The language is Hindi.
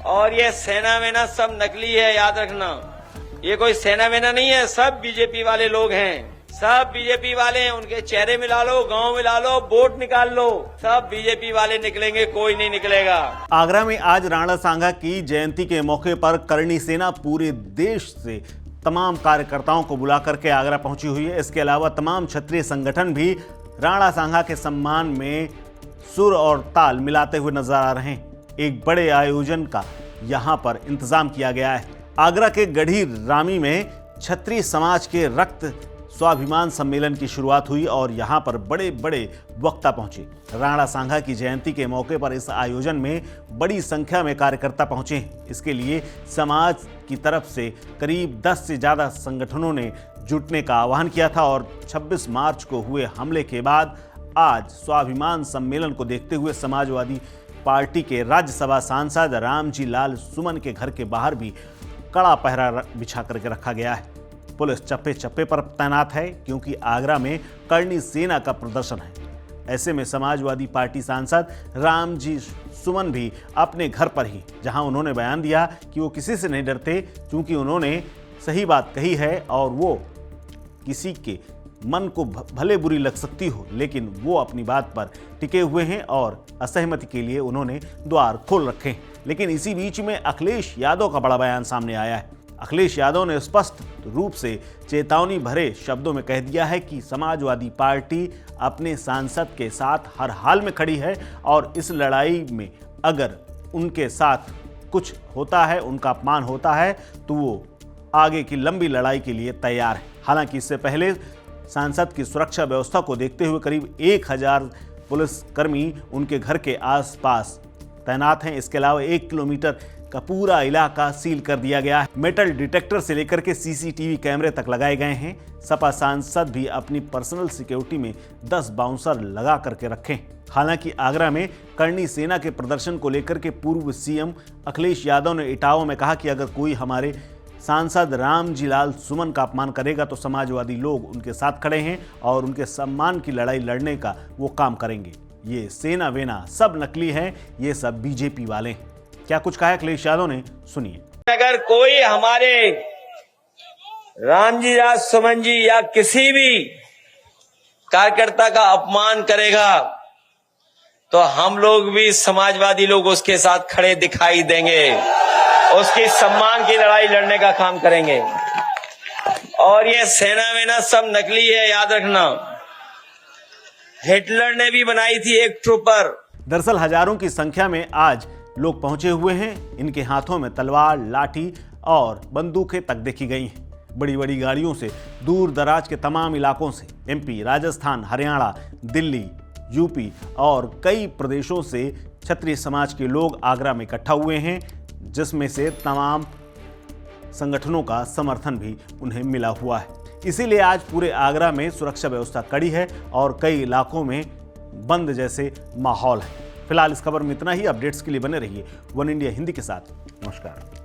और ये सेना वेना सब नकली है, याद रखना। ये कोई सेना वेना नहीं है, सब बीजेपी वाले लोग हैं, सब बीजेपी वाले हैं। उनके चेहरे मिला लो, गांव मिला लो, वोट निकाल लो, सब बीजेपी वाले निकलेंगे, कोई नहीं निकलेगा। आगरा में आज राणा सांघा की जयंती के मौके पर करणी सेना पूरे देश से तमाम कार्यकर्ताओं को बुला करके आगरा पहुंची हुई है। इसके अलावा तमाम क्षत्रिय संगठन भी राणा सांघा के सम्मान में सुर और ताल मिलाते हुए नजर आ रहे हैं। एक बड़े आयोजन का यहां पर इंतजाम किया गया है। आगरा के गढ़ी रामी में क्षत्रिय समाज के रक्त स्वाभिमान सम्मेलन की शुरुआत हुई और यहां पर बड़े बड़े वक्ता पहुंचे। राणा सांघा की जयंती के मौके पर इस आयोजन में बड़ी संख्या में कार्यकर्ता पहुंचे हैं। इसके लिए समाज की तरफ से करीब 10 से ज़्यादा संगठनों ने जुटने का आह्वान किया था और 26 मार्च को हुए हमले के बाद आज स्वाभिमान सम्मेलन को देखते हुए समाजवादी पार्टी के राज्यसभा सांसद रामजी लाल सुमन के घर के बाहर भी कड़ा पहरा बिछा करके रखा गया है। पुलिस चप्पे चप्पे पर तैनात है क्योंकि आगरा में करणी सेना का प्रदर्शन है। ऐसे में समाजवादी पार्टी सांसद रामजी सुमन भी अपने घर पर ही, जहां उन्होंने बयान दिया कि वो किसी से नहीं डरते क्योंकि उन्होंने सही बात कही है और वो किसी के मन को भले बुरी लग सकती हो लेकिन वो अपनी बात पर टिके हुए हैं और असहमति के लिए उन्होंने द्वार खोल रखे हैं। लेकिन इसी बीच में अखिलेश यादव का बड़ा बयान सामने आया है। अखिलेश यादव ने स्पष्ट रूप से चेतावनी भरे शब्दों में कह दिया है कि समाजवादी पार्टी अपने सांसद के साथ हर हाल में खड़ी है और इस लड़ाई में अगर उनके साथ कुछ होता है, उनका अपमान होता है, तो वो आगे की लंबी लड़ाई के लिए तैयार है। हालांकि इससे पहले सांसद की सुरक्षा व्यवस्था को देखते हुए करीब 1000 पुलिसकर्मी उनके घर के आसपास तैनात हैं। इसके अलावा 1 किलोमीटर का पूरा इलाका सील कर दिया गया है। मेटल डिटेक्टर से लेकर के सीसीटीवी कैमरे तक लगाए गए हैं। सपा सांसद भी अपनी पर्सनल सिक्योरिटी में 10 बाउंसर लगा करके रखे। हालांकि आगरा में करणी सेना के प्रदर्शन को लेकर के पूर्व सीएम अखिलेश यादव ने इटावा में कहा कि अगर कोई हमारे सांसद रामजी लाल सुमन का अपमान करेगा तो समाजवादी लोग उनके साथ खड़े हैं और उनके सम्मान की लड़ाई लड़ने का वो काम करेंगे। ये सेना वेना सब नकली है, ये सब बीजेपी वाले हैं। क्या कुछ कहा अखिलेश यादव ने, सुनिए। अगर कोई हमारे रामजी लाल सुमन जी या किसी भी कार्यकर्ता का अपमान करेगा तो हम लोग भी समाजवादी लोग उसके साथ खड़े दिखाई देंगे, उसकी सम्मान की लड़ाई लड़ने का काम करेंगे। और ये सेना वेना सब नकली है, याद रखना। हिटलर ने भी बनाई थी एक ट्रूपर। दरअसल हजारों की संख्या में आज लोग पहुंचे हुए हैं। इनके हाथों में तलवार, लाठी और बंदूकें तक देखी गई हैं। बड़ी बड़ी गाड़ियों से दूर दराज के तमाम इलाकों से एमपी, राजस्थान, हरियाणा, दिल्ली, यूपी और कई प्रदेशों से क्षत्रिय समाज के लोग आगरा में इकट्ठा हुए हैं, जिसमें से तमाम संगठनों का समर्थन भी उन्हें मिला हुआ है। इसीलिए आज पूरे आगरा में सुरक्षा व्यवस्था कड़ी है और कई इलाकों में बंद जैसे माहौल है। फिलहाल इस खबर में इतना ही। अपडेट्स के लिए बने रहिए वन इंडिया हिंदी के साथ। नमस्कार।